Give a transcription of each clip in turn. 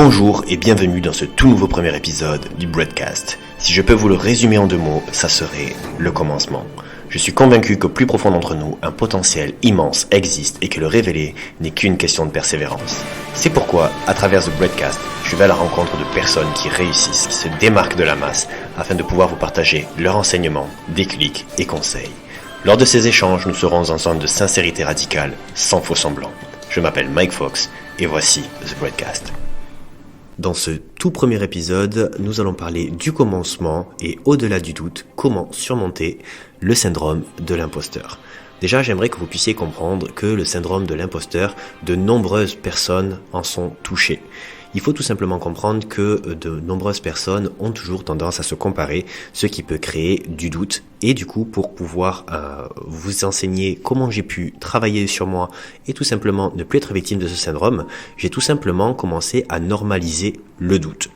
Bonjour et bienvenue dans ce tout nouveau premier épisode du Broadcast. Si je peux vous le résumer en 2 mots, ça serait le commencement. Je suis convaincu qu'au plus profond d'entre nous, un potentiel immense existe et que le révéler n'est qu'une question de persévérance. C'est pourquoi, à travers ce Broadcast, je vais à la rencontre de personnes qui réussissent, qui se démarquent de la masse, afin de pouvoir vous partager leurs enseignements, déclics et conseils. Lors de ces échanges, nous serons ensemble de sincérité radicale, sans faux semblant. Je m'appelle Mike Fox et voici The Broadcast. Dans ce tout premier épisode, nous allons parler du commencement et au-delà du doute, comment surmonter le syndrome de l'imposteur. Déjà, j'aimerais que vous puissiez comprendre que le syndrome de l'imposteur, de nombreuses personnes en sont touchées. Il faut tout simplement comprendre que de nombreuses personnes ont toujours tendance à se comparer, ce qui peut créer du doute. Et du coup, pour pouvoir vous enseigner comment j'ai pu travailler sur moi et tout simplement ne plus être victime de ce syndrome, j'ai tout simplement commencé à normaliser le doute.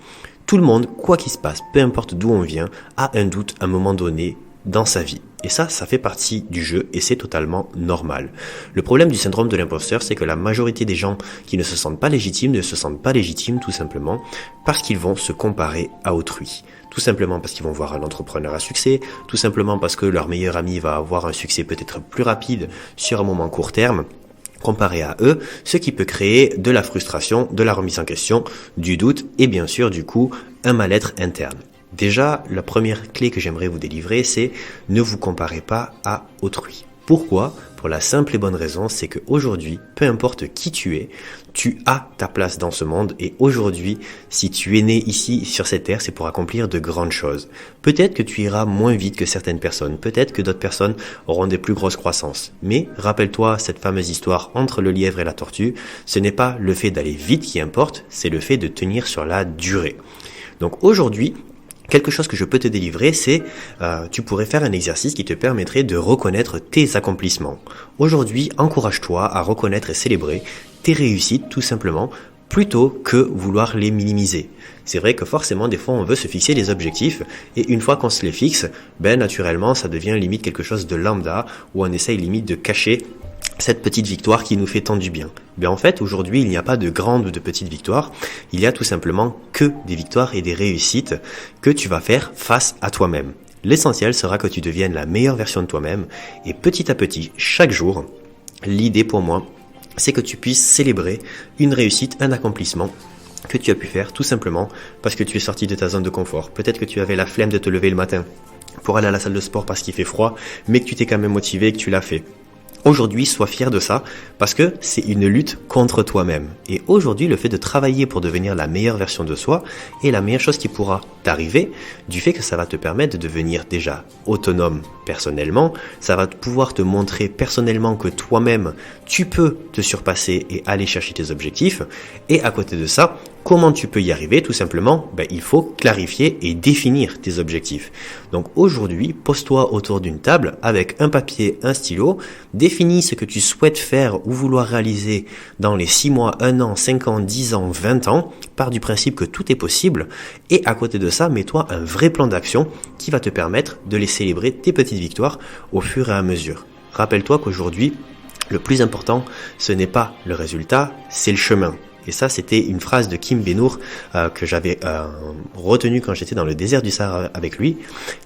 Tout le monde, quoi qu'il se passe, peu importe d'où on vient, a un doute à un moment donné dans sa vie. Et ça fait partie du jeu et c'est totalement normal. Le problème du syndrome de l'imposteur, c'est que la majorité des gens qui ne se sentent pas légitimes ne se sentent pas légitimes tout simplement parce qu'ils vont se comparer à autrui. Tout simplement parce qu'ils vont voir un entrepreneur à succès, tout simplement parce que leur meilleur ami va avoir un succès peut-être plus rapide sur un moment court terme, comparé à eux, ce qui peut créer de la frustration, de la remise en question, du doute et bien sûr du coup un mal-être interne. Déjà, la première clé que j'aimerais vous délivrer, c'est ne vous comparez pas à autrui. Pourquoi ? Pour la simple et bonne raison, c'est qu'aujourd'hui, peu importe qui tu as ta place dans ce monde et aujourd'hui, si tu es né ici sur cette terre, c'est pour accomplir de grandes choses. Peut-être que tu iras moins vite que certaines personnes, peut-être que d'autres personnes auront des plus grosses croissances. Mais rappelle-toi cette fameuse histoire entre le lièvre et la tortue, ce n'est pas le fait d'aller vite qui importe, c'est le fait de tenir sur la durée. Donc aujourd'hui, quelque chose que je peux te délivrer, c'est tu pourrais faire un exercice qui te permettrait de reconnaître tes accomplissements. Aujourd'hui, encourage-toi à reconnaître et célébrer tes réussites tout simplement, plutôt que vouloir les minimiser. C'est vrai que forcément, des fois, on veut se fixer des objectifs et une fois qu'on se les fixe, naturellement, ça devient limite quelque chose de lambda où on essaye limite de cacher cette petite victoire qui nous fait tant du bien. En fait, aujourd'hui, il n'y a pas de grandes ou de petites victoires. Il y a tout simplement que des victoires et des réussites que tu vas faire face à toi-même. L'essentiel sera que tu deviennes la meilleure version de toi-même et petit à petit, chaque jour, l'idée pour moi, c'est que tu puisses célébrer une réussite, un accomplissement que tu as pu faire tout simplement parce que tu es sorti de ta zone de confort. Peut-être que tu avais la flemme de te lever le matin pour aller à la salle de sport parce qu'il fait froid, mais que tu t'es quand même motivé et que tu l'as fait. Aujourd'hui, sois fier de ça parce que c'est une lutte contre toi-même. Et aujourd'hui, le fait de travailler pour devenir la meilleure version de soi est la meilleure chose qui pourra t'arriver du fait que ça va te permettre de devenir déjà autonome personnellement. Ça va pouvoir te montrer personnellement que toi-même, tu peux te surpasser et aller chercher tes objectifs. Et à côté de ça, comment tu peux y arriver ? Tout simplement, il faut clarifier et définir tes objectifs. Donc aujourd'hui, pose-toi autour d'une table avec un papier, un stylo, définis ce que tu souhaites faire ou vouloir réaliser dans les 6 mois, 1 an, 5 ans, 10 ans, 20 ans, pars du principe que tout est possible et à côté de ça, mets-toi un vrai plan d'action qui va te permettre de les célébrer tes petites victoires au fur et à mesure. Rappelle-toi qu'aujourd'hui, le plus important, ce n'est pas le résultat, c'est le chemin. Et ça, c'était une phrase de Kim Benour que j'avais retenue quand j'étais dans le désert du Sahara avec lui,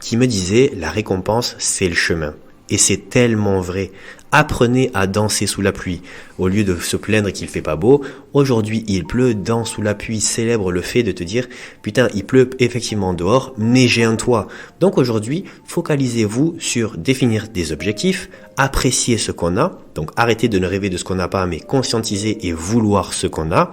qui me disait « La récompense, c'est le chemin ». Et c'est tellement vrai. Apprenez à danser sous la pluie. Au lieu de se plaindre qu'il fait pas beau, aujourd'hui il pleut, danse sous la pluie, célèbre le fait de te dire « Putain, il pleut effectivement dehors, mais j'ai un toit ». Donc aujourd'hui, focalisez-vous sur définir des objectifs, apprécier ce qu'on a, donc arrêtez de ne rêver de ce qu'on n'a pas, mais conscientiser et vouloir ce qu'on a,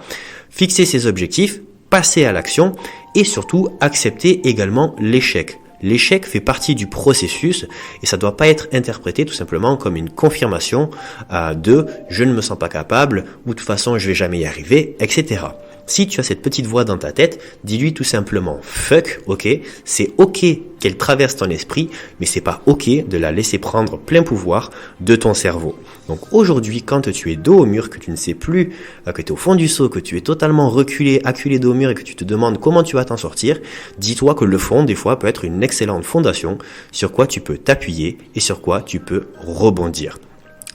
fixer ses objectifs, passer à l'action et surtout accepter également l'échec. L'échec fait partie du processus et ça doit pas être interprété tout simplement comme une confirmation de « je ne me sens pas capable » ou « de toute façon je vais jamais y arriver », etc. Si tu as cette petite voix dans ta tête, dis-lui tout simplement « fuck », ok, c'est ok qu'elle traverse ton esprit, mais c'est pas ok de la laisser prendre plein pouvoir de ton cerveau. Donc aujourd'hui, quand tu es dos au mur, que tu ne sais plus, que tu es au fond du seau, que tu es totalement reculé, acculé dos au mur et que tu te demandes comment tu vas t'en sortir, dis-toi que le fond, des fois, peut être une excellente fondation sur quoi tu peux t'appuyer et sur quoi tu peux rebondir.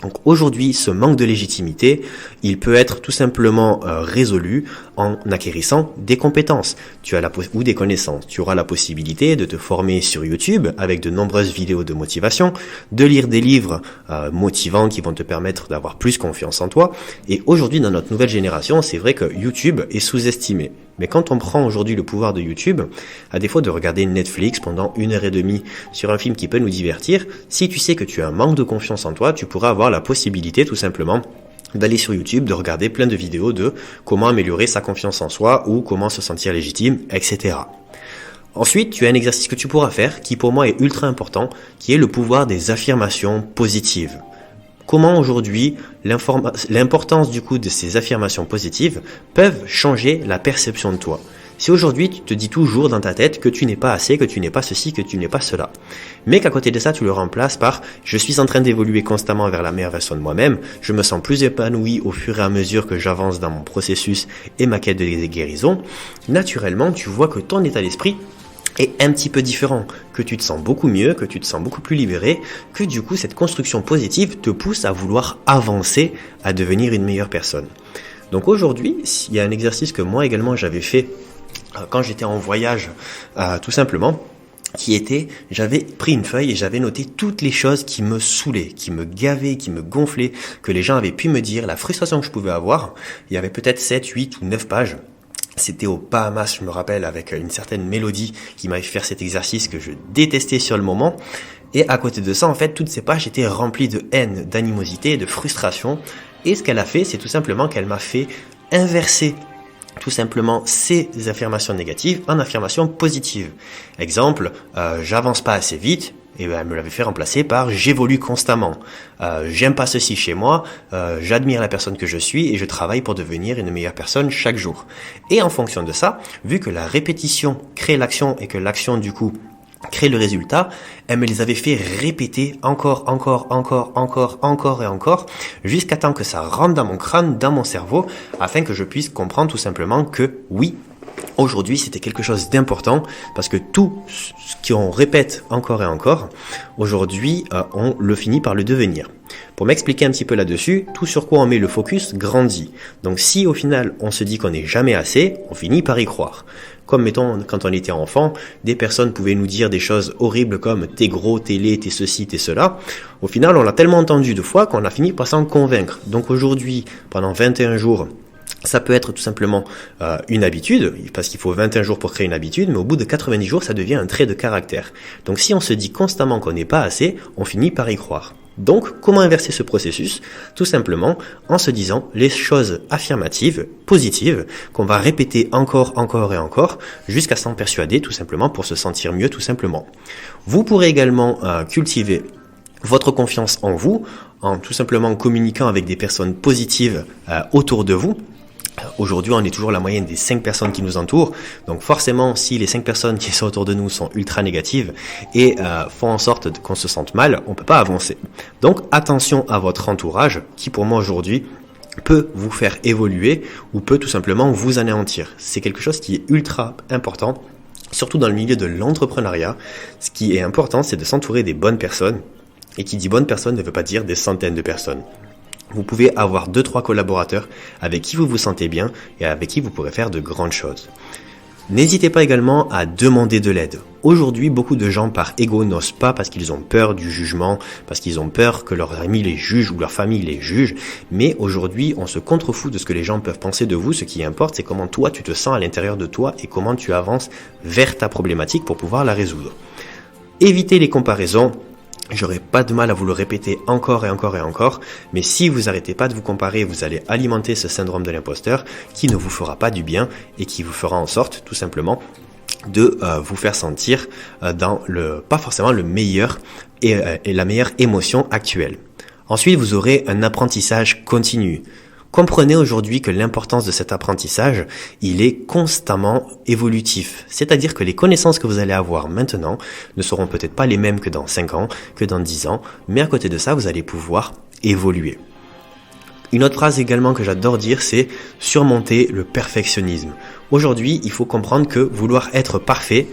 Donc aujourd'hui, ce manque de légitimité, il peut être tout simplement résolu en acquérissant des compétences ou des connaissances. Tu auras la possibilité de te former sur YouTube avec de nombreuses vidéos de motivation, de lire des livres motivants qui vont te permettre d'avoir plus confiance en toi. Et aujourd'hui, dans notre nouvelle génération, c'est vrai que YouTube est sous-estimé. Mais quand on prend aujourd'hui le pouvoir de YouTube, à défaut de regarder Netflix pendant 1h30 sur un film qui peut nous divertir, si tu sais que tu as un manque de confiance en toi, tu pourras avoir la possibilité tout simplement d'aller sur YouTube, de regarder plein de vidéos de comment améliorer sa confiance en soi ou comment se sentir légitime, etc. Ensuite, tu as un exercice que tu pourras faire qui pour moi est ultra important, qui est le pouvoir des affirmations positives. Comment aujourd'hui l'importance du coup de ces affirmations positives peuvent changer la perception de toi. Si aujourd'hui tu te dis toujours dans ta tête que tu n'es pas assez, que tu n'es pas ceci, que tu n'es pas cela, mais qu'à côté de ça tu le remplaces par « je suis en train d'évoluer constamment vers la meilleure version de moi-même, je me sens plus épanoui au fur et à mesure que j'avance dans mon processus et ma quête de guérison », naturellement tu vois que ton état d'esprit est un petit peu différent, que tu te sens beaucoup mieux, que tu te sens beaucoup plus libéré, que du coup cette construction positive te pousse à vouloir avancer, à devenir une meilleure personne. Donc aujourd'hui, il y a un exercice que moi également j'avais fait quand j'étais en voyage, tout simplement, qui était, j'avais pris une feuille et j'avais noté toutes les choses qui me saoulaient, qui me gavaient, qui me gonflaient, que les gens avaient pu me dire, la frustration que je pouvais avoir. Il y avait peut-être 7, 8 ou 9 pages. C'était aux Bahamas, je me rappelle, avec une certaine mélodie qui m'avait fait faire cet exercice que je détestais sur le moment. Et à côté de ça, en fait, toutes ces pages étaient remplies de haine, d'animosité, de frustration. Et ce qu'elle a fait, c'est tout simplement qu'elle m'a fait inverser tout simplement ces affirmations négatives en affirmations positives. Exemple, j'avance pas assez vite. Et ben, elle me l'avait fait remplacer par j'évolue constamment, j'aime pas ceci chez moi, j'admire la personne que je suis et je travaille pour devenir une meilleure personne chaque jour. Et en fonction de ça, vu que la répétition crée l'action et que l'action du coup crée le résultat, elle me les avait fait répéter encore et encore, jusqu'à temps que ça rentre dans mon crâne, dans mon cerveau, afin que je puisse comprendre tout simplement que oui, aujourd'hui, c'était quelque chose d'important parce que tout ce qu'on répète encore et encore, aujourd'hui, on le finit par le devenir. Pour m'expliquer un petit peu là-dessus, tout sur quoi on met le focus grandit. Donc si au final, on se dit qu'on n'est jamais assez, on finit par y croire. Comme mettons, quand on était enfant, des personnes pouvaient nous dire des choses horribles comme « t'es gros, t'es laid, t'es ceci, t'es cela ». Au final, on l'a tellement entendu de fois qu'on a fini par s'en convaincre. Donc aujourd'hui, pendant 21 jours, ça peut être tout simplement une habitude, parce qu'il faut 21 jours pour créer une habitude, mais au bout de 90 jours, ça devient un trait de caractère. Donc si on se dit constamment qu'on n'est pas assez, on finit par y croire. Donc, comment inverser ce processus? Tout simplement en se disant les choses affirmatives, positives, qu'on va répéter encore et encore, jusqu'à s'en persuader, tout simplement pour se sentir mieux, tout simplement. Vous pourrez également cultiver votre confiance en vous, en tout simplement communiquant avec des personnes positives autour de vous. Aujourd'hui, on est toujours la moyenne des 5 personnes qui nous entourent. Donc forcément, si les 5 personnes qui sont autour de nous sont ultra négatives et font en sorte qu'on se sente mal, on peut pas avancer. Donc attention à votre entourage qui pour moi aujourd'hui peut vous faire évoluer ou peut tout simplement vous anéantir. C'est quelque chose qui est ultra important, surtout dans le milieu de l'entrepreneuriat. Ce qui est important, c'est de s'entourer des bonnes personnes. Et qui dit bonne personne ne veut pas dire des centaines de personnes. Vous pouvez avoir 2-3 collaborateurs avec qui vous vous sentez bien et avec qui vous pourrez faire de grandes choses. N'hésitez pas également à demander de l'aide. Aujourd'hui, beaucoup de gens par ego n'osent pas parce qu'ils ont peur du jugement, parce qu'ils ont peur que leurs amis les jugent ou leur famille les juge. Mais aujourd'hui, on se contrefout de ce que les gens peuvent penser de vous. Ce qui importe, c'est comment toi tu te sens à l'intérieur de toi et comment tu avances vers ta problématique pour pouvoir la résoudre. Évitez les comparaisons. J'aurais pas de mal à vous le répéter encore, mais si vous arrêtez pas de vous comparer, vous allez alimenter ce syndrome de l'imposteur qui ne vous fera pas du bien et qui vous fera en sorte, tout simplement, de vous faire sentir dans pas forcément le meilleur et la meilleure émotion actuelle. Ensuite, vous aurez un apprentissage continu. Comprenez aujourd'hui que l'importance de cet apprentissage, il est constamment évolutif. C'est-à-dire que les connaissances que vous allez avoir maintenant ne seront peut-être pas les mêmes que dans 5 ans, que dans 10 ans, mais à côté de ça, vous allez pouvoir évoluer. Une autre phrase également que j'adore dire, c'est surmonter le perfectionnisme. Aujourd'hui, il faut comprendre que vouloir être parfait,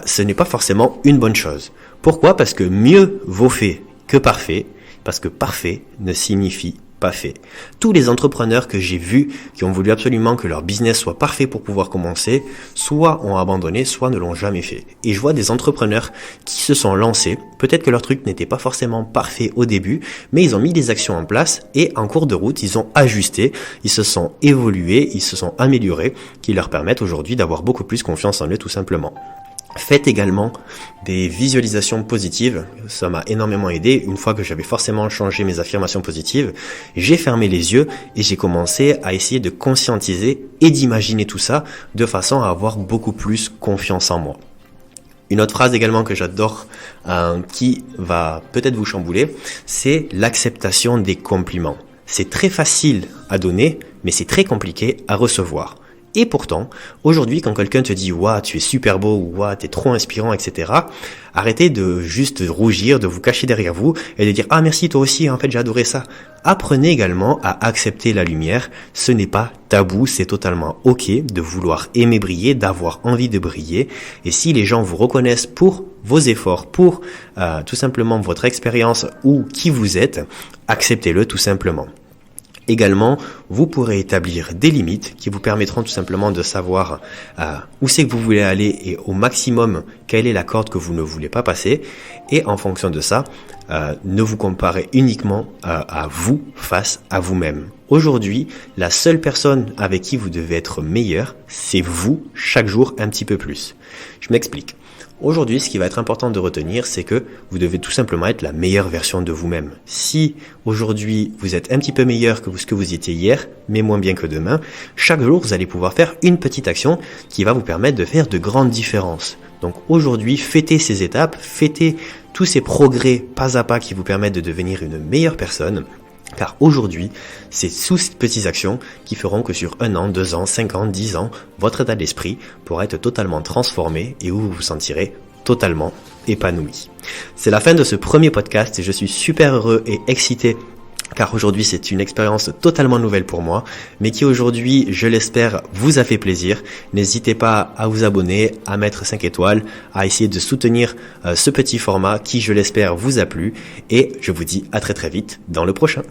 ce n'est pas forcément une bonne chose. Pourquoi? Parce que mieux vaut fait que parfait, parce que parfait ne signifie pas fait. Tous les entrepreneurs que j'ai vus qui ont voulu absolument que leur business soit parfait pour pouvoir commencer, soit ont abandonné, soit ne l'ont jamais fait. Et je vois des entrepreneurs qui se sont lancés, peut-être que leur truc n'était pas forcément parfait au début, mais ils ont mis des actions en place et en cours de route, ils ont ajusté, ils se sont évolués, ils se sont améliorés, qui leur permettent aujourd'hui d'avoir beaucoup plus confiance en eux tout simplement. Faites également des visualisations positives, ça m'a énormément aidé. Une fois que j'avais forcément changé mes affirmations positives, j'ai fermé les yeux et j'ai commencé à essayer de conscientiser et d'imaginer tout ça de façon à avoir beaucoup plus confiance en moi. Une autre phrase également que j'adore, qui va peut-être vous chambouler, c'est l'acceptation des compliments. C'est très facile à donner, mais c'est très compliqué à recevoir. Et pourtant, aujourd'hui, quand quelqu'un te dit « Waouh, tu es super beau » ou « Waouh, t'es trop inspirant », etc., arrêtez de juste rougir, de vous cacher derrière vous et de dire « Ah merci, toi aussi, en fait, j'ai adoré ça ». Apprenez également à accepter la lumière. Ce n'est pas tabou, c'est totalement ok de vouloir aimer briller, d'avoir envie de briller. Et si les gens vous reconnaissent pour vos efforts, pour tout simplement votre expérience ou qui vous êtes, acceptez-le tout simplement. Également, vous pourrez établir des limites qui vous permettront tout simplement de savoir où c'est que vous voulez aller et au maximum quelle est la corde que vous ne voulez pas passer. Et en fonction de ça, ne vous comparez uniquement à vous face à vous-même. Aujourd'hui, la seule personne avec qui vous devez être meilleur, c'est vous, chaque jour un petit peu plus. Je m'explique. Aujourd'hui, ce qui va être important de retenir, c'est que vous devez tout simplement être la meilleure version de vous-même. Si aujourd'hui, vous êtes un petit peu meilleur que ce que vous étiez hier, mais moins bien que demain, chaque jour, vous allez pouvoir faire une petite action qui va vous permettre de faire de grandes différences. Donc aujourd'hui, fêtez ces étapes, fêtez tous ces progrès pas à pas qui vous permettent de devenir une meilleure personne. Car aujourd'hui, c'est sous ces petites actions qui feront que sur 1 an, 2 ans, 5 ans, 10 ans, votre état d'esprit pourra être totalement transformé et où vous vous sentirez totalement épanoui. C'est la fin de ce premier podcast et je suis super heureux et excité car aujourd'hui c'est une expérience totalement nouvelle pour moi, mais qui aujourd'hui, je l'espère, vous a fait plaisir. N'hésitez pas à vous abonner, à mettre 5 étoiles, à essayer de soutenir ce petit format qui, je l'espère, vous a plu et je vous dis à très très vite dans le prochain.